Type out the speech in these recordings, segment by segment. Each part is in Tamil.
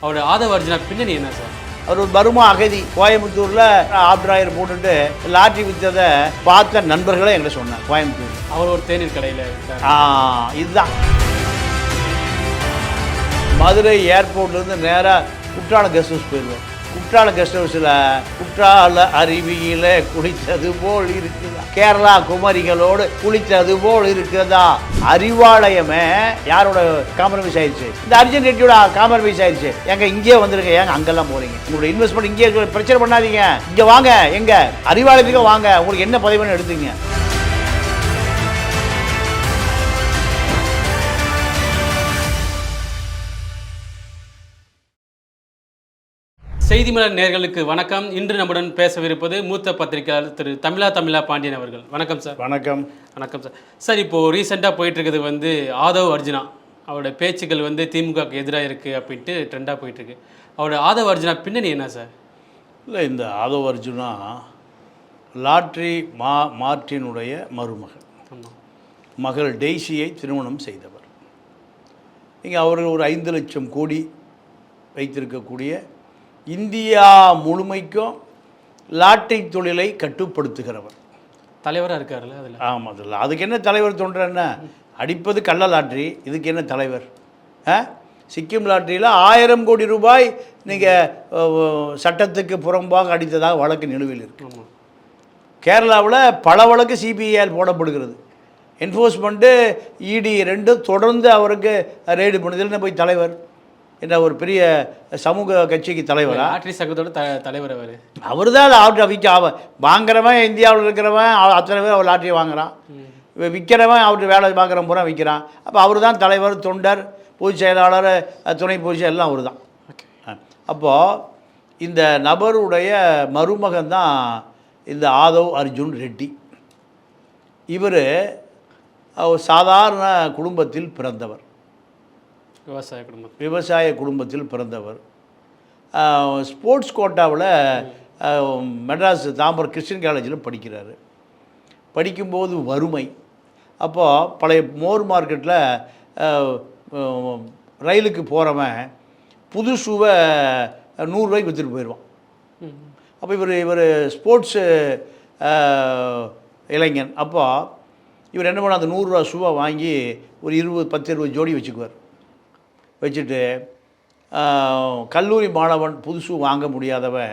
அவரோட ஆதவ அர்ஜுனா பின்னணி என்ன சார்? அவர் ஒரு பருமா அகதி. கோயம்புத்தூரில் ஆப்ட்ராயர் போட்டுட்டு லாட்ரி விற்றதை பார்த்த நண்பர்களே எங்களை சொன்னாங்க கோயம்புத்தூர். அவர் ஒரு தேநீர் கடையில் இதுதான் மதுரை ஏர்போர்ட்லேருந்து நேராக குற்றாலம் கெஸ்ட் ஹவுஸ் போயிடுவேன். குற்றாலம் கெஸ்ட் ஹவுஸில் குற்றால அருவியில் குளித்தது போல் இருக்குதா, கேரளா குமரிகளோடு குளித்தது போல் இருக்குதா. அறிவாலயமே யாரோட காம்ப்ரமைஸ் ஆயிடுச்சு? இந்த அர்ஜுன் ரெட்டியோட காம்ப்ரமைஸ் ஆயிடுச்சு. எங்க இங்கே வந்துருங்க, ஏங்க அங்கெல்லாம் போறீங்க? உங்களோட இன்வெஸ்ட்மெண்ட் இங்கே பிரச்சனை பண்ணாதீங்க, இங்கே வாங்க, எங்க அறிவாலயத்துக்கு வாங்க, உங்களுக்கு என்ன பதவின்னு எடுத்துங்க. செய்திமலர் நேயர்களுக்கு வணக்கம். இன்று நம்முடன் பேசவிருப்பது மூத்த பத்திரிகையாளர் திரு தமிழா பாண்டியன் அவர்கள். வணக்கம் சார். வணக்கம். வணக்கம் சார். சார், இப்போது ரீசெண்டாக போயிட்டுருக்குது ஆதவ் அர்ஜுனா அவரோட பேச்சுக்கள் திமுகவுக்கு எதிராக இருக்குது அப்படின்ட்டு ட்ரெண்டாக போயிட்டுருக்கு. அவரோட ஆதவ் அர்ஜுனா பின்னணி என்ன சார்? இல்லை, இந்த ஆதவ் அர்ஜுனா லாட்ரி மார்ட்டினுடைய மருமகள். மகள் டெய்ஸியை திருமணம் செய்தவர். இங்கே அவர்கள் ஒரு 5 லட்சம் கோடி வைத்திருக்கக்கூடிய இந்தியா முழுமைக்கும் லாட்டரி தொழிலை கட்டுப்படுத்துகிறவர். தலைவராக இருக்காருல்ல அதில்? ஆமாம், அதில் அதுக்கு என்ன தலைவர் தோன்ற என்ன? அடிப்பது கள்ள லாட்ரி, இதுக்கு என்ன தலைவர்? சிக்கிம் லாட்ரியில் 1000 கோடி ரூபாய் நீங்கள் சட்டத்துக்கு புறம்பாக அடித்ததாக வழக்கு நிலுவையில் இருக்கு. கேரளாவில் பல வழக்கு சிபிஐயால் போடப்படுகிறது. என்ஃபோர்ஸ்மெண்ட்டு இடி 2 தொடர்ந்து அவருக்கு ரெய்டு பண்ணுதில் போய் தலைவர் என்ன ஒரு பெரிய சமூக கட்சிக்கு தலைவரா? லாட்ரி சங்கத்தோட தலைவர் அவர் தான் லாட்ரி வாங்குறவன். இந்தியாவில் இருக்கிறவன் அத்தனை பேர் அவர் லாட்ரியை வாங்குறான். விற்கிறவன் அவர்கிட்ட வேலை பார்க்குற பூரா விற்கிறான். அப்போ அவர் தான் தலைவர், தொண்டர், பொதுச் செயலாளர், துணை பொதுச் எல்லாம் அவர் தான். அப்போது இந்த நபருடைய மருமகன் தான் இந்த ஆதவ் அர்ஜுன் ரெட்டி. இவர் சாதாரண குடும்பத்தில் பிறந்தவர், விவசாய குடும்பத்தில் பிறந்தவர். ஸ்போர்ட்ஸ் கோட்டாவில் மெட்ராஸ் தாம்பரம் கிறிஸ்டின் காலேஜில் படிக்கிறார். படிக்கும்போது வறுமை. அப்போது பழைய மோர் மார்க்கெட்டில் ரயிலுக்கு போகிறவன் புது ஷூவை 100 ரூபாய்க்கு விற்றுட்டு போயிடுவான். அப்போ இவர் ஸ்போர்ட்ஸு இளைஞன். அப்போ இவர் என்ன பண்ண, அந்த 100 ரூபா ஷூவை வாங்கி ஒரு 10-20 ஜோடி வச்சுக்குவார். வச்சுட்டு கல்லூரி மாணவன் புது ஷூ வாங்க முடியாதவன்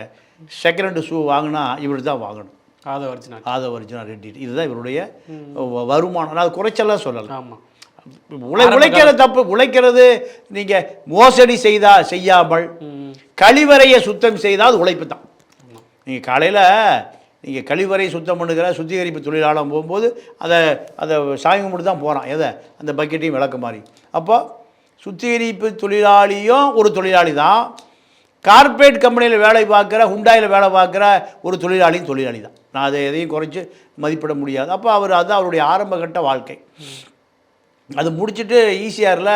செகண்ட் ஷூ வாங்கினா இவர் தான் வாங்கணும். ஆதவ் அர்ஜுனா ரெட்டி. இதுதான் இவருடைய வருமானம். அது குறைச்செல்லாம் சொல்லலாம். உழைக்கிற தப்பு. உழைக்கிறது நீங்கள் மோசடி செய்யாமல் கழிவறையை சுத்தம் செய்தால் அது உழைப்பு தான். நீங்கள் காலையில் நீங்கள் கழிவறை சுத்தம் பண்ணுகிற சுத்திகரிப்பு தொழிலாளம் போகும்போது அதை சாமி கும்பிட்டு தான் போகிறான். எதை? அந்த பக்கெட்டையும் விளக்க மாதிரி. அப்போ சுத்திகரிப்பு தொழிலாளியும் ஒரு தொழிலாளி தான். கார்ப்பரேட் கம்பெனியில் வேலை பார்க்குற, ஹுண்டாயில் வேலை பார்க்குற ஒரு தொழிலாளி தான். நான் அதை எதையும் குறைச்சி மதிப்பிட முடியாது. அப்போ அதுதான் அவருடைய ஆரம்பகட்ட வாழ்க்கை. அது முடிச்சுட்டு ஈசிஆரில்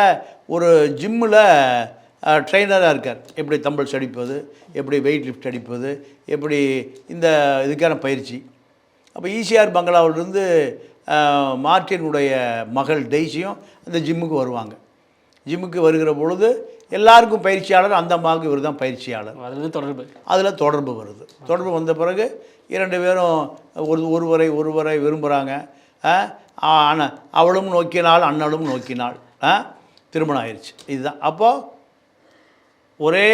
ஒரு ஜிம்மில் ட்ரெயினராக இருக்கார். எப்படி தம்பிள்ஸ் அடிப்பது, எப்படி வெயிட் லிஃப்ட் அடிப்பது, எப்படி இந்த இதுக்கான பயிற்சி. அப்போ ஈசிஆர் பங்களாவிலிருந்து மார்ட்டினுடைய மகள் டெய்ஸியும் அந்த ஜிம்முக்கு வருவாங்க. ஜிம்முக்கு வருகிற பொழுது எல்லாருக்கும் பயிற்சியாளர், அந்த அம்மாவுக்கு இவர் தான் பயிற்சியாளர். அதில் தொடர்பு வருது. தொடர்பு வந்த பிறகு 2 பேரும் ஒருவரை விரும்புகிறாங்க. ஆனால் அவளும் நோக்கினாள், அண்ணனும் நோக்கினாள். திருமணம் ஆயிடுச்சு. இதுதான். அப்போது ஒரே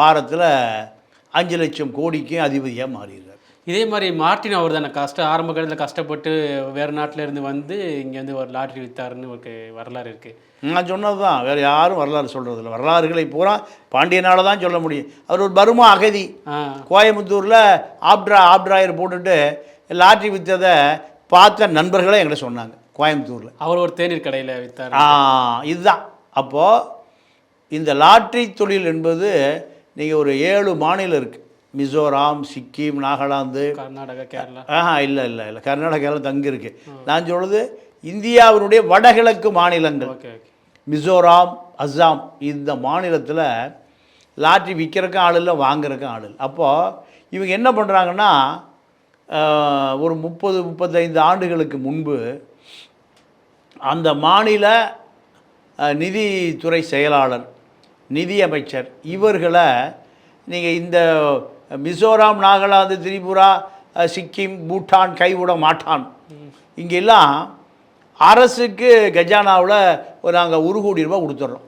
வாரத்தில் 5 லட்சம் கோடிக்கு அதிபதியாக மாறிடுறார். இதே மாதிரி மார்ட்டின் அவர் தானே ஆரம்ப காலத்தில் கஷ்டப்பட்டு வேறு நாட்டில் இருந்து இங்கே ஒரு லாட்ரி விற்றாருன்னு ஒரு வரலாறு இருக்குது. நான் சொன்னது தான், வேறு யாரும் வரலாறு சொல்கிறதில்ல. வரலாறுகளை பூரா பாண்டியனால் தான் சொல்ல முடியும். அவர் ஒரு பருமா அகதி. கோயம்புத்தூரில் ஆப்ட்ராயர் போட்டுட்டு லாட்ரி விற்றதை பார்த்த நண்பர்களே எங்களை சொன்னாங்க கோயம்புத்தூரில். அவர் ஒரு தேநீர் கடையில் விற்றார். இதுதான். அப்போது இந்த லாட்ரி தொழில் என்பது நீங்கள் ஒரு 7 மாநிலம் இருக்குது. மிசோராம், சிக்கிம், நாகாலாந்து, கர்நாடகா, கேரளா. இல்லை கர்நாடகா, கேரளா தங்கி இருக்குது. நான் சொல்கிறது இந்தியாவினுடைய வடகிழக்கு மாநிலங்கள். மிசோராம், அஸ்ஸாம், இந்த மாநிலத்தில் லாட்ரி விற்கிறக்கும் ஆள் இல்லை, வாங்குறக்கும் ஆள் இல்லை. அப்போது இவங்க என்ன பண்ணுறாங்கன்னா, ஒரு 30-35 ஆண்டுகளுக்கு முன்பு அந்த மாநில நிதித்துறை செயலாளர் நிதியமைச்சர் இவர்களை நீங்கள் இந்த மிசோராம், நாகாலாந்து, திரிபுரா, சிக்கிம், பூட்டான் கைவிட மாட்டான். இங்கெல்லாம் அரசுக்கு கஜானாவில் நாங்கள் 1 கோடி ரூபா கொடுத்துட்றோம்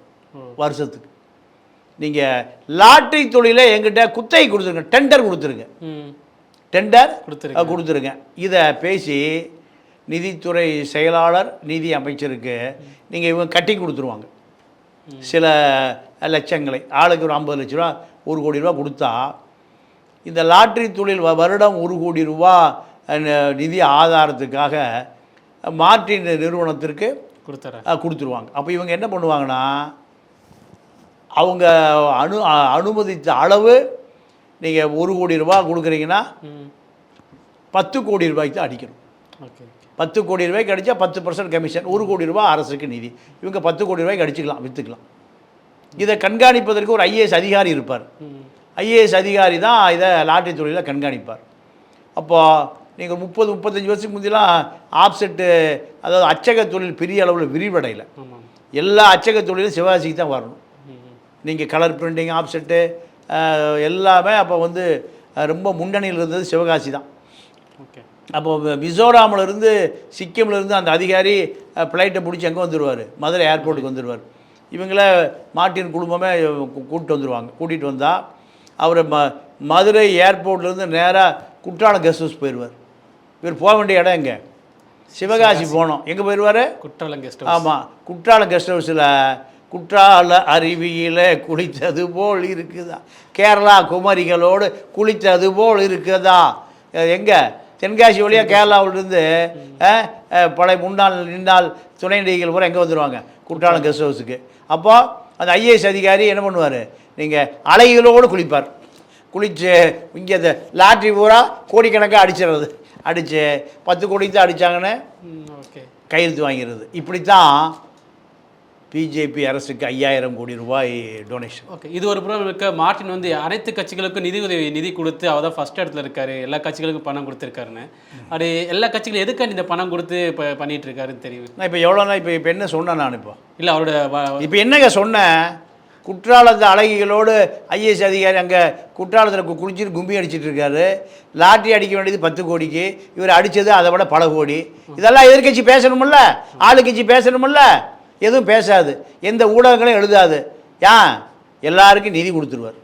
வருஷத்துக்கு. நீங்கள் லாட்ரி தொழிலை எங்கிட்ட குத்தகை கொடுத்துருங்க, டெண்டர் கொடுத்துருங்க, டெண்டர் கொடுத்துருங்க. இதை பேசி நிதித்துறை செயலாளர், நிதி அமைச்சருக்கு நீங்கள் இவங்க கட்டி கொடுத்துருவாங்க சில லட்சங்களை. ஆளுக்கு ஒரு 50 லட்ச ரூபா, 1 கோடி ரூபா கொடுத்தா இந்த லாட்ரி தொழில் வருடம் 1 கோடி ரூபா நிதி ஆதாரத்துக்காக மார்டின் நிறுவனத்திற்கு கொடுத்துருவாங்க. அப்போ இவங்க என்ன பண்ணுவாங்கன்னா, அவங்க அனுமதித்த அளவு நீங்கள் 1 கோடி ரூபா கொடுக்குறீங்கன்னா 10 கோடி ரூபாய்க்கு தான் அடிக்கணும். 10 கோடி ரூபாய்க்கு அடித்தா 10% கமிஷன், 1 கோடி ரூபா அரசுக்கு நிதி. இவங்க 10 கோடி ரூபாய்க்கு அடிச்சுக்கலாம், விற்றுக்கலாம். இதை கண்காணிப்பதற்கு ஒரு ஐஏஎஸ் அதிகாரி இருப்பார். ஐஏஎஸ் அதிகாரி தான் இதை லாட்ரி தொழிலில் கண்காணிப்பார். அப்போது நீங்கள் 30-35 வருஷத்துக்கு முந்திலாம் ஆப்செட்டு, அதாவது அச்சக தொழில் பெரிய அளவில் விரிவடையில். எல்லா அச்சக தொழிலும் சிவகாசிக்கு தான் வரணும். நீங்கள் கலர் பிரிண்டிங், ஆப்செட்டு எல்லாமே அப்போ வந்து ரொம்ப முன்னணியில் இருந்தது சிவகாசி தான். அப்போது மிசோராமிலேருந்து, சிக்கிம்லேருந்து அந்த அதிகாரி ஃப்ளைட்டை பிடிச்சி எங்கே வந்துடுவார், மதுரை ஏர்போர்ட்டுக்கு வந்துடுவார். இவங்கள மார்ட்டின் குடும்பமே கூட்டிகிட்டு வந்தால் அவர் மதுரை ஏர்போர்ட்லேருந்து நேராக குற்றாலம் கெஸ்ட் ஹவுஸ் போயிடுவார். இவர் போக வேண்டிய இடம் எங்கே, சிவகாசி போனோம். எங்கே போயிடுவார், குற்றாலம் கெஸ்ட் ஹவுஸ். ஆமாம், குற்றாலம் கெஸ்ட் ஹவுஸில் குற்றால அருவியில் குளித்தது போல் இருக்குதா, கேரளா குமரிகளோடு குளித்தது போல் இருக்குதா. எங்கே, தென்காசி வழியாக கேரளாவிலிருந்து பழைய முன்னாள் நின்னால் துணை நடிகைகள் பூரா எங்கே வந்துடுவாங்க, குற்றாலம் கெஸ்ட் ஹவுஸுக்கு. அப்போது அந்த ஐஏஎஸ் அதிகாரி என்ன பண்ணுவார், நீங்கள் அலைகளோடு குளிப்பார். குளித்து இங்கே இந்த லாட்ரி பூரா கோடிக்கணக்காக அடிச்சிடுறது, அடித்து 10 கோடிக்கு தான் அடித்தாங்கன்னு கையெழுத்து வாங்கிறது. இப்படித்தான் பிஜேபி அரசுக்கு 5000 கோடி ரூபாய் டொனேஷன். இது ஒரு புறம் இருக்க. மார்ட்டின் வந்து அனைத்து கட்சிகளுக்கும் நிதி கொடுத்து அவர் தான் ஃபஸ்ட் இடத்துல இருக்காரு, எல்லா கட்சிகளுக்கும் பணம் கொடுத்துருக்காருன்னு. அது எல்லா கட்சிகளும் எதுக்காண்டி இந்த பணம் கொடுத்து இப்போ பண்ணிகிட்டு இருக்காருன்னு தெரியும். நான் இப்போ எவ்வளோண்ணா இப்போ என்ன சொன்னேன் நான் இல்லை அவரோட இப்போ என்னங்க சொன்னேன், குற்றாலத்து அழகிகளோடு ஐஏஎஸ் அதிகாரி அங்கே குற்றாலத்தில் குளிச்சுட்டு கும்பி அடிச்சிட்டு இருக்காரு. லாட்ரி அடிக்க வேண்டியது 10 கோடிக்கு, இவர் அடித்தது அதை விட பல கோடி. இதெல்லாம் எதிர்கட்சி பேசணுமில்ல, ஆளுங்கட்சி பேசணுமில்ல. எதுவும் பேசாது, எந்த ஊடகங்களும் எழுதாது. ஏன், எல்லாருக்கும் நிதி கொடுத்துருவார்.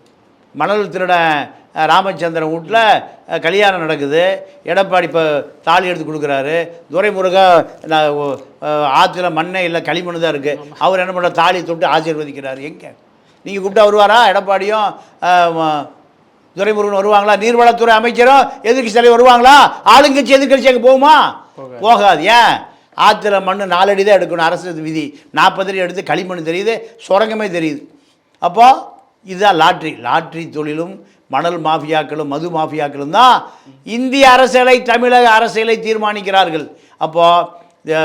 மணல் திருடன் ராமச்சந்திரன் வீட்டில் கல்யாணம் நடக்குது, எடப்பாடி இப்போ தாலி எடுத்து கொடுக்குறாரு. துரைமுருகன் ஆற்றுல மண்ணே இல்லை, களிமண் தான் இருக்குது. அவர் என்ன பண்ணுற, தாலி தொட்டு ஆசீர்வதிக்கிறார். எங்கே நீங்கள் கூப்பிட்டா வருவாரா? எடப்பாடியும் துரைமுருகன் வருவாங்களா? நீர்வளத்துறை அமைச்சரும் எதிர்கட்சி தலைவர் வருவாங்களா? ஆளுங்கட்சி எதிர்கட்சி அங்கே போகுமா? போகாது. ஏன், ஆற்றுல மண் 4 அடி தான் எடுக்கணும், அரசு விதி. 40 அடி எடுத்து களிமண் தெரியுது, சுரங்கமே தெரியுது. அப்போது இதுதான் லாட்ரி தொழிலும் மணல் மாஃபியாக்களும் மது மாஃபியாக்களும் தான் இந்திய அரசியலை, தமிழக அரசியலை தீர்மானிக்கிறார்கள். அப்போது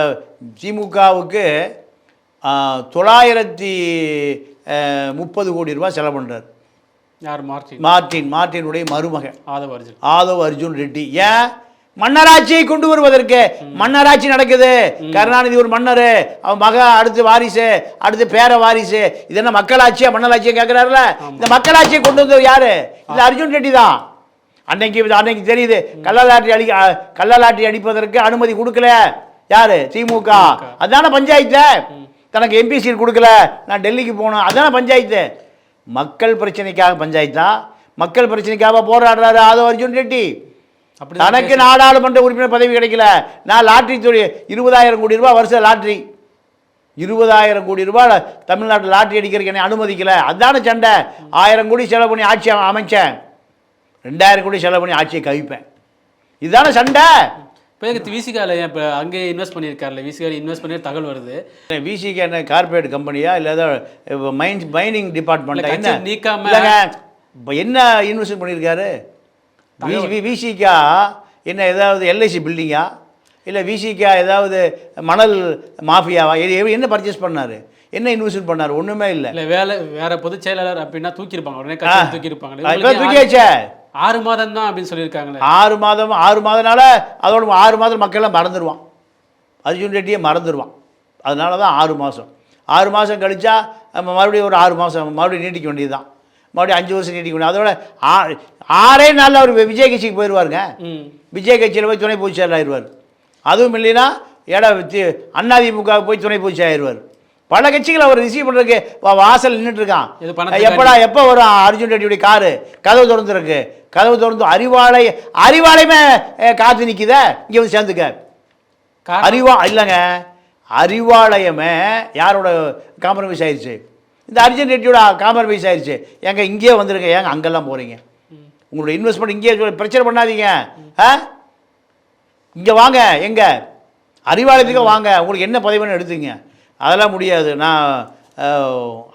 திமுகவுக்கு 930 கோடி ரூபாய் செலவு பண்ணுறார். யார், மார்ட்டினுடைய மருமகன் ஆதவ் அர்ஜுன் ரெட்டி. ஏன், மன்னராட்சியை கொண்டு வருவதற்கு. மன்னராட்சி நடக்குது, கருணாநிதி ஒரு மன்னர், அவன் மக அடுத்து வாரிசு, அடுத்து பேர வாரிசு. இது என்ன மக்களாட்சியா மன்னராட்சியை கேட்குறாருல? இந்த மக்களாட்சியை கொண்டு வந்தவர் யாரு? இது அர்ஜுன் ரெட்டி தான். அன்னைக்கு தெரியுது, கள்ளலாட்ரி அடிப்பதற்கு அனுமதி கொடுக்கல யாரு, திமுக. அதான பஞ்சாயத்து. தனக்கு எம்பி சீட் கொடுக்கல, நான் டெல்லிக்கு போனேன், அதான பஞ்சாயத்து. மக்கள் பிரச்சனைக்காக பஞ்சாயத்தா? மக்கள் பிரச்சனைக்காக போராடுறாரு ஆதவ் அர்ஜுன் ரெட்டி. தனக்கு நாடாளுமன்ற உறுப்பினர் பதவி கிடைக்கல. நான் லாட்ரி தொழில் 20,000 கோடி ரூபாய் வருஷம் லாட்ரி, 20,000 கோடி ரூபாய் தமிழ்நாட்டில் லாட்ரி அடிக்கிறதுக்கு என்னை அனுமதிக்கல. அதான சண்டை. 1000 கோடி செலவு பண்ணி ஆட்சி அமைச்சேன், 2000 கோடி செலவு பண்ணி ஆட்சியை கவிப்பேன். இதுதானே சண்டை. இப்போ விசிகாவில் இப்போ அங்கே இன்வெஸ்ட் பண்ணியிருக்காருல்ல, விசிகாவில் இன்வெஸ்ட் பண்ணி தகவல் வருது. விசிகா என்ன கார்பரேட் கம்பெனியா இல்லை ஏதாவது மைனிங் டிபார்ட்மெண்ட்டா? என்ன நீக்காம இப்போ என்ன இன்வெஸ்ட் பண்ணியிருக்காரு? விசிகா என்ன ஏதாவது எல்ஐசி பில்டிங்கா, இல்லை விசிகா ஏதாவது மணல் மாஃபியாவா? என்ன பர்ச்சேஸ் பண்ணார், என்ன இன்வெஸ்ட் பண்ணார்? ஒன்றுமே இல்லை. வேற பொதுச் செயலாளர் அப்படின்னா தூக்கியிருப்பாங்க, உடனே தூக்கியிருப்பாங்க. தூக்கியாச்சே, 6 மாதம் தான் அப்படின்னு சொல்லியிருக்காங்களே. 6 மாதம்னால அதோட 6 மாதம் மக்கள்லாம் மறந்துடுவான், அர்ஜுன் ரெட்டியை மறந்துடுவான். அதனால தான் 6 மாதம். 6 மாதம் கழிச்சா மறுபடியும் ஒரு 6 மாதம் மறுபடியும் நீட்டிக்க வேண்டியது தான், மறுபடியும் 5 வருஷம் நீட்டிக்க வேண்டியது. அதோட 6 நாளில் அவர் விஜய் கட்சிக்கு போயிடுவாருங்க. விஜய் கட்சியில் போய் துணை பொதுச் செயலர் ஆயிடுவார். அதுவும் இல்லைன்னா அதிமுக போய் துணை பொதுச் செயலர் ஆயிடுவார். பல கட்சிகள் அவர் ரிசீவ் பண்ணுறதுக்கு வாசல் நின்றுட்டு இருக்கான். எப்போ வரும் அர்ஜுன் ரெட்டியுடைய காரு? கதவு திறந்துருக்கு, கதவு திறந்து அறிவாலயமே காத்து நிற்குத, இங்கே வந்து சேர்ந்துக்க. இல்லைங்க, அறிவாலயமே யாரோட காம்ப்ரமைஸ் ஆயிடுச்சு? இந்த அர்ஜுன் ரெட்டியோட காம்ப்ரமைஸ் ஆயிடுச்சு. ஏங்க இங்கேயே வந்துருங்க, ஏங்க அங்கெல்லாம் போகிறீங்க? உங்களோட இன்வெஸ்ட்மெண்ட் இங்கேயே பிரச்சனை பண்ணாதீங்க. இங்கே வாங்க, எங்கே அறிவாலயத்துக்கு வாங்க, உங்களுக்கு என்ன பதவின்னு எடுத்துங்க. அதெல்லாம் முடியாது. நான்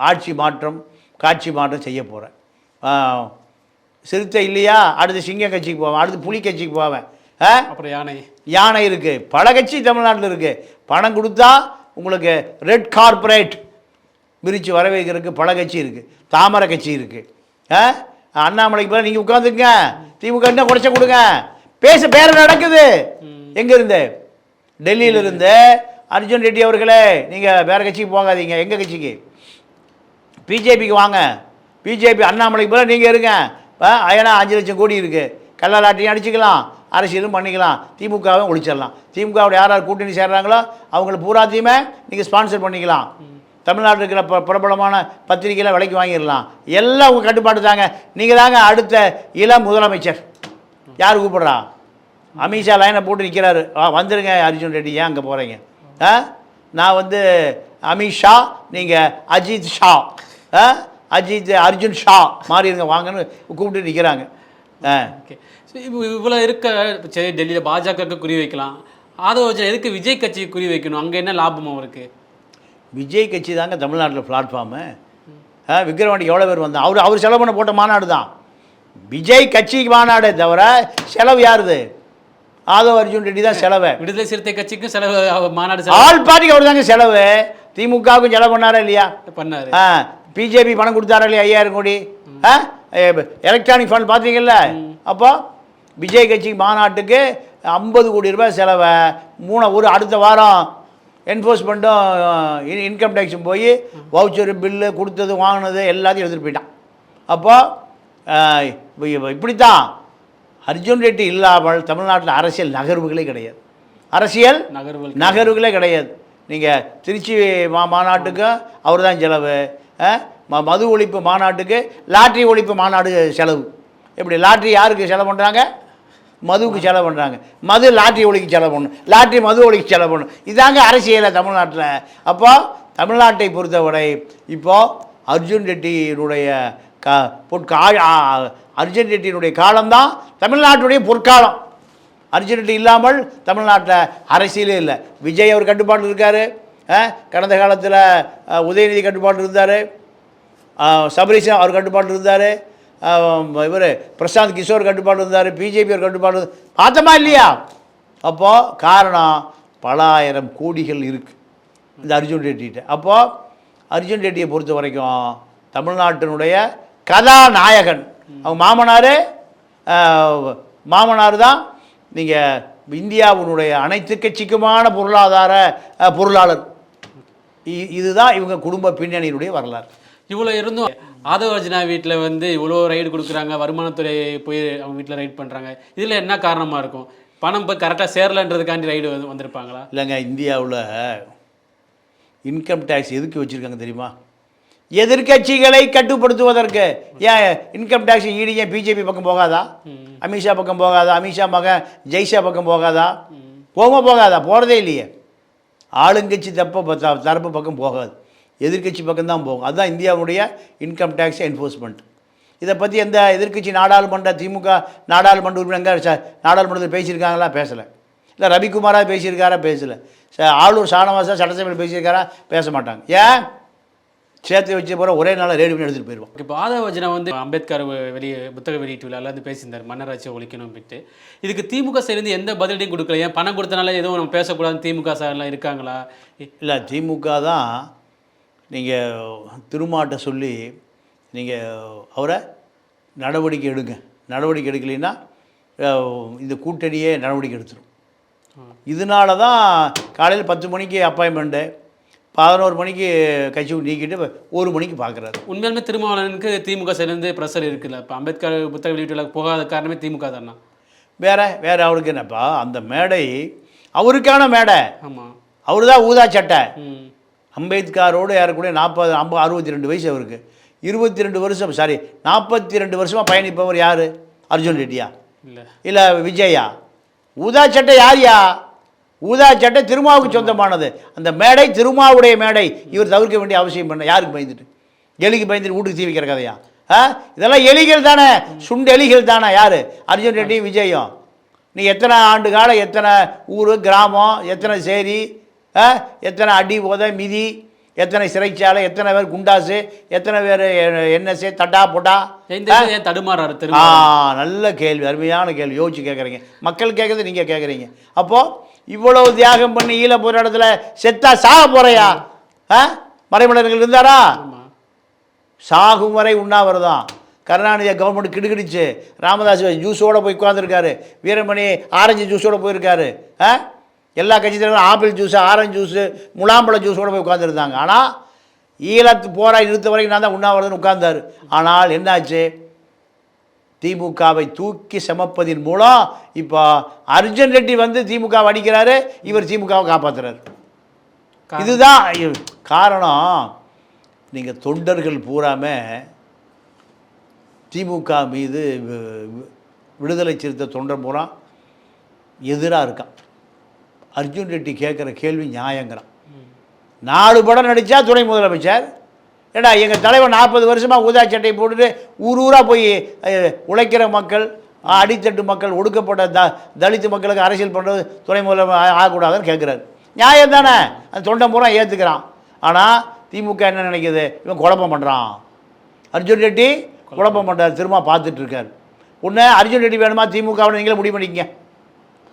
ஆட்சி மாற்றம் காட்சி மாற்றம் செய்ய போகிறேன். சிறுத்தை இல்லையா, அடுத்து சிங்கம் கட்சிக்கு போவேன், அடுத்து புலி கட்சிக்கு போவேன். அப்புறம் யானை இருக்குது. பல கட்சி தமிழ்நாட்டில் இருக்குது. பணம் கொடுத்தா உங்களுக்கு ரெட் கார்பரேட் விரித்து வரவேற்கிறதுக்கு பல கட்சி இருக்குது. தாமரை கட்சி இருக்குது. அண்ணாமலைக்கு போல நீங்கள் உட்காந்துங்க, திமுக என்ன குறைச்ச கொடுங்க, பேர நடக்குது. எங்கேருந்து? டெல்லியிலிருந்து அர்ஜுன் ரெட்டி அவர்களே, நீங்கள் வேறு கட்சிக்கு போகாதீங்க, எங்கள் கட்சிக்கு பிஜேபிக்கு வாங்க. பிஜேபி அண்ணாமலைக்கு போல நீங்கள் இருங்க. ஏன்னா 5 லட்சம் கோடி இருக்குது, கல்லாலாட்டையும் அடிச்சுக்கலாம், அரசியலும் பண்ணிக்கலாம், திமுகவை ஒழிச்சிடலாம். திமுகவோட யார் கூட்டணி சேர்றாங்களோ அவங்களை பூராத்தையுமே நீங்கள் ஸ்பான்சர் பண்ணிக்கலாம். தமிழ்நாட்டில் இருக்கிற பிரபலமான பத்திரிகையில் விலைக்கு வாங்கிடலாம். எல்லாம் உங்கள் கட்டுப்பாடு தாங்க. நீங்கள் தாங்க அடுத்த இளம் முதலமைச்சர். யார் கூப்பிட்றா? அமித்ஷா லைனை போட்டு நிற்கிறாரு, வந்துடுங்க அர்ஜுன் ரெட்டி, ஏன் அங்கே போகிறீங்க? நான் வந்து அமித்ஷா, நீங்கள் அஜித் ஷா, அர்ஜுன் ஷா மாறிடுங்க வாங்கன்னு கூப்பிட்டு நிற்கிறாங்க. இவ்வளோ இருக்க சரி, டெல்லியில் பாஜகவுக்கு குறி வைக்கலாம், ஆதவ அர்ஜுனா எதுக்கு விஜய் கட்சிக்கு குறி வைக்கணும்? அங்கே என்ன லாபம் அவருக்கு? விஜய் கட்சி தாங்க தமிழ்நாட்டில் பிளாட்ஃபார்மு. விக்ரவாண்டிக்கு எவ்வளோ பேர் வந்தால் அவர் செலவு பண்ண போட்ட மாநாடு தான் விஜய் கட்சிக்கு மாநாடே தவிர செலவு யாருது? ஆதவ அர்ஜுன் ரெட்டி தான் செலவு. விடுதலை சிறுத்தை கட்சிக்கும் செலவு, மாநாடு ஆல் பார்ட்டிக்கு அவர் தாங்க செலவு. திமுகவுக்கும் செலவு பண்ணாரா இல்லையா? பண்ணாரு. பிஜேபி பணம் கொடுத்தாரா இல்லையா? 5000 கோடி எலக்ட்ரானிக் ஃபண்ட் பார்த்தீங்கல்ல. அப்போ விஜய் கட்சிக்கு மாநாட்டுக்கு 50 கோடி ரூபாய் செலவை அடுத்த வாரம் என்ஃபோர்ஸ்மெண்ட்டும் இன்கம் டேக்ஸும் போய் வவுச்சரு பில்லு கொடுத்தது வாங்கினது எல்லாத்தையும் எடுத்துகிட்டு போயிட்டான். அப்போது இப்படித்தான் அர்ஜுன் ரெட்டி இல்லாமல் தமிழ்நாட்டில் அரசியல் நகர்வுகளே கிடையாது. அரசியல் நகர்வுகளே கிடையாது. நீங்கள் திருச்சி மாநாட்டுக்கும் அவர் தான் செலவு. மது ஒழிப்பு மாநாட்டுக்கு லாட்ரி ஒழிப்பு மாநாடு செலவு. எப்படி லாட்ரி யாருக்கு செலவு பண்ணுறாங்க? மதுவுக்கு செலவு பண்ணுறாங்க. மது லாட்ரி ஒழிக்கு செலவு பண்ணணும், லாட்ரி மது ஒழிக்கு செலவு பண்ணணும். இதாங்க அரசியலை தமிழ்நாட்டில். அப்போது தமிழ்நாட்டை பொறுத்தவரை இப்போது அர்ஜுன் ரெட்டியினுடைய அர்ஜுன் ரெட்டியினுடைய காலம்தான் தமிழ்நாட்டுடைய பொற்காலம். அர்ஜுன் ரெட்டி இல்லாமல் தமிழ்நாட்டில் அரசியலே இல்லை. விஜய் அவர் கட்டுப்பாட்டில் இருக்கார். கடந்த காலத்தில் உதயநிதி கட்டுப்பாட்டில் இருந்தார், சபரீஷன் அவர் கட்டுப்பாட்டில் இருந்தார், இவர் பிரசாந்த் கிஷோர் கட்டுப்பாடு இருந்தார், பிஜேபி ஒரு கட்டுப்பாடு பார்த்தோமா இல்லையா? அப்போது காரணம் பல ஆயிரம் கோடிகள் இருக்குது இந்த அர்ஜுன் ரெட்டிகிட்ட. அப்போது அர்ஜுன் ரெட்டியை பொறுத்த வரைக்கும் தமிழ்நாட்டினுடைய கதாநாயகன். அவங்க மாமனார் தான் நீங்கள் இந்தியாவினுடைய அனைத்து கட்சிக்குமான பொருளாளர். இதுதான் இவங்க குடும்ப பின்னணியினுடைய வரலாறு. இவ்வளோ இருந்தும் ஆதவ அர்ஜுனா வீட்டில் வந்து இவ்வளோ ரைடு கொடுக்குறாங்க, வருமானத்துறை போய் அவங்க வீட்டில் ரைட் பண்ணுறாங்க. இதில் என்ன காரணமாக இருக்கும்? பணம் போய் கரெக்டாக சேரலன்றதுக்காண்டி ரைடு வந்திருப்பாங்களா? இல்லைங்க, இந்தியாவில் இன்கம் டேக்ஸ் எதுக்கு வச்சுருக்காங்க தெரியுமா? எதிர்கட்சிகளை கட்டுப்படுத்துவதற்கு. ஏன் இன்கம் டேக்ஸ் ஈடிங்க பிஜேபி பக்கம் போகாதா? அமித்ஷா பக்கம் போகாதா? அமித்ஷா மகன் ஜெய்ஷா பக்கம் போகாதா? போகாதா? போகிறதே இல்லையே. ஆளுங்கட்சி தரப்பு பக்கம் போகாது, எதிர்கட்சி பக்கம்தான் போகும். அதுதான் இந்தியாவுடைய இன்கம் டேக்ஸ் என்ஃபோர்ஸ்மெண்ட். இதை பற்றி எந்த எதிர்கட்சி திமுக நாடாளுமன்ற உறுப்பினர் நாடாளுமன்றத்தில் பேசியிருக்காங்களா? பேசலை. இல்லை ரவிக்குமாராக பேசியிருக்காரா? பேசலை. ஆளூர் ஷானவாசா சட்டசபையில் பேசியிருக்காரா? பேச மாட்டாங்க. ஏன்? சேர்த்து வச்சு போகிற ஒரே நாளில் ரெடி பண்ணி எடுத்துகிட்டு போயிடுவோம். இப்போ ஆதவ அர்ஜுனா வந்து அம்பேத்கர் புத்தக வெளியீட்டு விழாவில் வந்து பேசியிருந்தார், மன்னராட்சியை ஒழிக்கணும் அப்படின்ட்டு. இதுக்கு திமுக சைடு எந்த பதிலடியும் கொடுக்கல. ஏன் பணம் கொடுத்தனால எதுவும் நம்ம பேசக்கூடாதுன்னு திமுக சார்லாம் இருக்காங்களா? இல்லை, திமுக தான் நீங்கள் திருமாட்ட சொல்லி நீங்கள் அவரை நடவடிக்கை எடுக்கலைன்னா இந்த கூட்டணியே நடவடிக்கை எடுத்துடும். இதனால தான் காலையில் 10 மணிக்கு அப்பாயின்மெண்ட்டு, 11 மணிக்கு கட்சி நீக்கிட்டு 1 மணிக்கு பார்க்குறாரு. உண்மையாலுமே திருமாவளவனுக்கு திமுக சைடுலேருந்து ப்ரெஷர் இருக்குல்ல. இப்போ அம்பேத்கர் புத்தக வெளியீட்டுல போகாத காரணமே திமுக தானா? வேற அவருக்கு என்னப்பா அந்த மேடை அவருக்கான மேடை. ஆமாம், அவர் தான் ஊதா சட்டை. அம்பேத்கரோடு ஏறக்கூடிய 62 வயசு அவருக்கு. 22 வருஷம் 42 வருஷமாக பயணிப்பவர் யார்? அர்ஜுன் ரெட்டியா இல்லை விஜயா? ஊதா சட்டை யார்யா? ஊதா சட்டை திருமாவுக்கு சொந்தமானது. அந்த மேடை திருமாவுடைய மேடை. இவர் தவிர்க்க வேண்டிய அவசியம் பண்ண யாருக்கு பயந்துட்டு? எலிக்கு பயந்துட்டு வீட்டுக்கு தீ வைக்கிற கதையா? இதெல்லாம் எலிகள் தானே, சுண்டு எலிகள் தானே. யார்? அர்ஜுன் ரெட்டியும் விஜயும். நீ எத்தனை ஆண்டு காலம், எத்தனை ஊர் கிராமம், எத்தனை சேரி, எத்தனை அடி உத மிதி, எத்தனை சிறைச்சாலை, எத்தனை பேர் குண்டாசு, எத்தனை பேர் என்எஸ்ஏ தட்டா போட்டா தடுமாறாரு. நல்ல கேள்வி, அருமையான கேள்வி. யோசிச்சு கேட்குறீங்க. மக்கள் கேட்குறது நீங்கள் கேட்குறீங்க. அப்போது இவ்வளவு தியாகம் பண்ணி ஈழ போராட்டத்தில் செத்தா சாக போகிறையா? மறைமலர்கள் இருந்தாரா? சாகும் வரை உண்ணாவிரதம். கருணாநிதியை கவர்மெண்ட் கிடுக்கிடுச்சு. ராமதாஸ் ஜூஸோடு போய் உட்காந்துருக்காரு. வீரமணி ஆரஞ்சு ஜூஸோடு போயிருக்காரு. எல்லா கட்சி தலைவரும் ஆப்பிள் ஜூஸு, ஆரஞ்சு ஜூஸு, முலாம்பழ ஜூஸோடு போய் உட்காந்துருந்தாங்க. ஆனால் ஈழத்து போராடி நிறுத்த வரைக்கும் நான் தான் உண்ணாவிரதம் உட்கார்ந்தார். ஆனால் என்னாச்சு? திமுகவை தூக்கி சமப்பதின் மூலம் இப்போ அர்ஜுன் ரெட்டி வந்து திமுகவை அடிக்கிறாரு, இவர் திமுகவை காப்பாற்றுறாரு. இதுதான் காரணம். நீங்கள் தொண்டர்கள் பூராமல் திமுக மீது விடுதலை சிறுத்தை தொண்டர் பூரா எதிராக இருக்கான். அர்ஜுன் ரெட்டி கேட்குற கேள்வி நியாயங்கிறான். 4 படம் நடித்தா துணை முதலமைச்சர். ஏடா எங்கள் தலைவர் 40 வருஷமாக ஊதா சட்டை போட்டுட்டு ஊராக போய் உழைக்கிற மக்கள், அடித்தட்டு மக்கள், ஒடுக்கப்பட்ட தலித்து மக்களுக்கு அரசியல் பண்ணுறது துணை முதலமைச்சர் ஆகக்கூடாதுன்னு கேட்குறாரு. நியாயம் தானே? அந்த தொண்டன் பூரா ஏற்றுக்கிறான். ஆனால் திமுக என்ன நினைக்கிது? இவன் குழப்பம் பண்ணுறான். அர்ஜுன் ரெட்டி குழப்பம் பண்ணுறாரு. திரும்ப பார்த்துட்ருக்கார். ஒன்று அர்ஜுன் ரெட்டி வேணுமா திமுகவை நீங்களே முடிவு பண்ணிக்கங்க.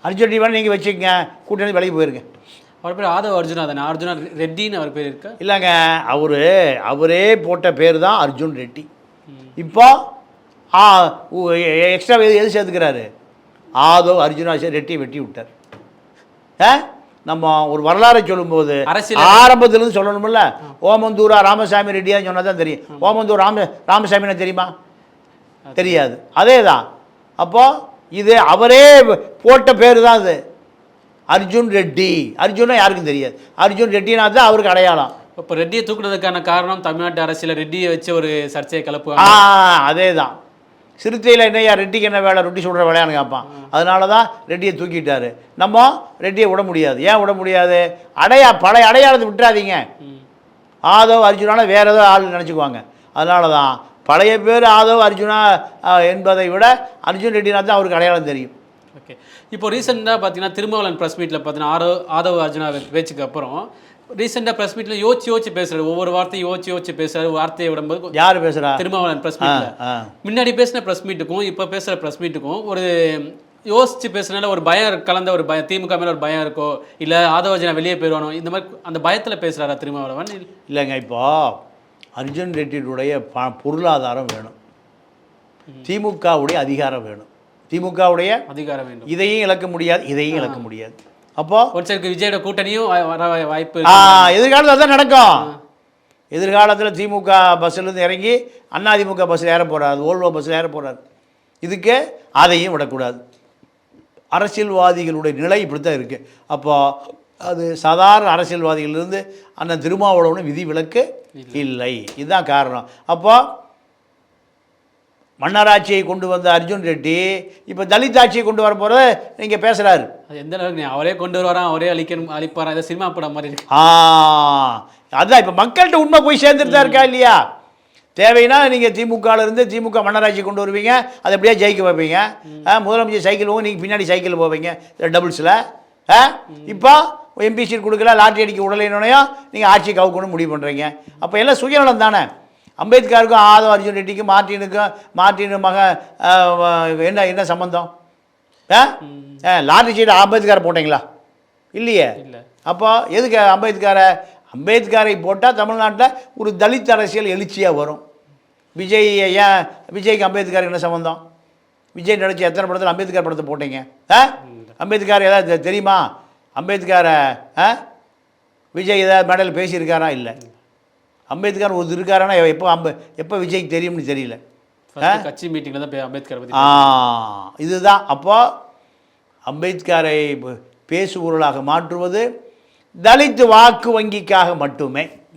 அர்ஜுன் ரெட்டி வேணும் நீங்கள் வச்சுக்கங்க, கூட்டணி விலகி போயிருங்க. அவர் பேர் ஆதவ் அர்ஜுனா தானே? அர்ஜுனா ரெட்டின்னு அவர் பேர் இருக்கா? இல்லைங்க, அவரே போட்ட பேர் தான் அர்ஜுன் ரெட்டி. இப்போ எக்ஸ்ட்ரா எது சேர்த்துக்கிறாரு? ஆதவ் அர்ஜுனா ரெட்டி வெட்டி விட்டார். நம்ம ஒரு வரலாறை சொல்லும்போது ஆரம்பத்திலிருந்து சொல்லணுமில்ல. ஓமந்தூரா ராமசாமி ரெட்டியான்னு சொன்னால் தான் தெரியும். ஓமந்தூர் ராமசாமின்னு தெரியுமா? தெரியாது. அதே தான். அப்போது இது அவரே போட்ட பேர் தான் அது, அர்ஜுன் ரெட்டி. அர்ஜுனா யாருக்கும் தெரியாது. அர்ஜுன் ரெட்டினா தான் அவருக்கு அடையாளம். இப்போ ரெட்டியை தூக்குனதுக்கான காரணம் தமிழ்நாட்டு அரசியல் ரெட்டியை வச்சு ஒரு சர்ச்சையை கலப்பு. அதே தான். சிறுத்தையில் என்னையா ரெட்டிக்கு என்ன வேலை, ரொட்டி சுடுற வேலையான்னு கேட்பான். அதனால தான் ரெட்டியை தூக்கிட்டாரு. நம்ம ரெட்டியை விட முடியாது. ஏன் விட முடியாது? பழைய அடையாளத்தை விட்டுறாதீங்க. ஆதவ் அர்ஜுனான வேறு ஏதோ ஆள் நினச்சிக்குவாங்க. அதனால தான் பழைய பேர் ஆதவ் அர்ஜுனா என்பதை விட அர்ஜுன் ரெட்டினா தான் அவருக்கு அடையாளம் தெரியும். ஓகே. இப்போ ரீசெண்டாக பார்த்தீங்கன்னா திருமாவளவன் ப்ரெஸ் மீட்டில் பார்த்தீங்கன்னா ஆதவ் அர்ஜுனா பேச்சுக்கு அப்புறம் ரீசெண்டாக ப்ரெஸ் மீட்டில் யோசிச்சு பேசுகிறாரு. ஒவ்வொரு வார்த்தையும் யோசிச்சு பேசுகிறாரு. வார்த்தையை விடும்போது யார் பேசுகிறா? திருமாவளவன் ப்ரெஸ் மீட்டில். முன்னாடி பேசின ப்ரெஸ் மீட்டுக்கும் இப்போ பேசுகிற ப்ரெஸ் மீட்டுக்கும் ஒரு யோசிச்சு பேசுறதுனால ஒரு பயம் கலந்த ஒரு பயம், திமுக மேலே ஒரு பயம் இருக்கோ, இல்லை ஆதவ அர்ஜுனா வெளியே போயிடுவானோ, இந்த மாதிரி அந்த பயத்தில் பேசுகிறாரா திருமாவளவன்? இல்லைங்க, இப்போ அர்ஜுன் ரெட்டியுடைய பொருளாதாரம் வேணும், திமுகவுடைய அதிகாரம் வேணும். திமுகவுடைய அதிகாரம் வேண்டும். இதையும் இழக்க முடியாது, இதையும் இழக்க முடியாது. அப்போது ஒரு சிலருக்கு விஜயோட கூட்டணியும் வர வாய்ப்பு. எதிர்காலத்தில் தான் நடக்கும். எதிர்காலத்தில் திமுக பஸ்ஸிலேருந்து இறங்கி அதிமுக பஸ்ஸில் ஏற போகிறாரு, ஓல்வோ பஸ்ஸில் ஏற போகிறாரு. இதுக்கு அதையும் விடக்கூடாது. அரசியல்வாதிகளுடைய நிலை இப்படி தான் இருக்குது. அப்போது அது சாதாரண அரசியல்வாதிகளிலிருந்து அண்ணன் திருமாவளவன் விதி விலக்கு இல்லை. இதுதான் காரணம். அப்போது மன்னராட்சியை கொண்டு வந்த அர்ஜுன் ரெட்டி இப்போ தலித் ஆட்சியை கொண்டு வர போகிறத நீங்கள் பேசுகிறாரு. அது எந்த அளவுக்கு அவரே கொண்டு வருவாராம், அவரே அழிப்பாரா? இதை சினிமா படம் மாதிரி இருக்கு. அதுதான் இப்போ மக்கள்கிட்ட உண்மை போய் சேர்ந்துட்டு தான் இருக்கா இல்லையா? தேவைன்னா நீங்கள் திமுகலேருந்து திமுக மன்னராட்சி கொண்டு வருவீங்க, அதை எப்படியா ஜெயிக்க வைப்பீங்க. முதலமைச்சர் சைக்கிள் போங்க, நீங்கள் பின்னாடி சைக்கிள் போவீங்க டபுள்ஸில். இப்போ எம்பி சீட் கொடுக்கல, லாட்ரி அடிக்க விடலைன்னொன்னையும் நீங்கள் ஆட்சி கவுக்கணும்னு முடிவு பண்ணுறீங்க. அப்போ எல்லாம் சுயநலம் தானே. அம்பேத்கருக்கும் ஆதவ் அர்ஜுன் ரெட்டிக்கும் மார்ட்டின் மகன் என்ன சம்பந்தம்? லாட்ரி சீட் அம்பேத்கரை போட்டிங்களா? இல்லையே. அப்போ எதுக்கு அம்பேத்கரை போட்டால் தமிழ்நாட்டில் ஒரு தலித் அரசியல் எழுச்சியாக வரும். விஜய்க்கு அம்பேத்கருக்கு என்ன சம்பந்தம்? விஜய் நடித்த எத்தனை படத்தில் அம்பேத்கர் படத்தை போட்டீங்க? அம்பேத்கர் ஏதாவது தெரியுமா? அம்பேத்கரை விஜய் ஏதாவது மேடையில் பேசியிருக்காரா? இல்லை. அம்பேத்கர் ஒரு இருக்காரானா எப்போ விஜய்க்கு தெரியும்னு தெரியல. கட்சி மீட்டிங்கில் தான் அம்பேத்கர் பற்றி இதுதான். அப்போ அம்பேத்கரை பேசுபொருளாக மாற்றுவது தலித் வாக்கு வங்கிக்காக மட்டுமே.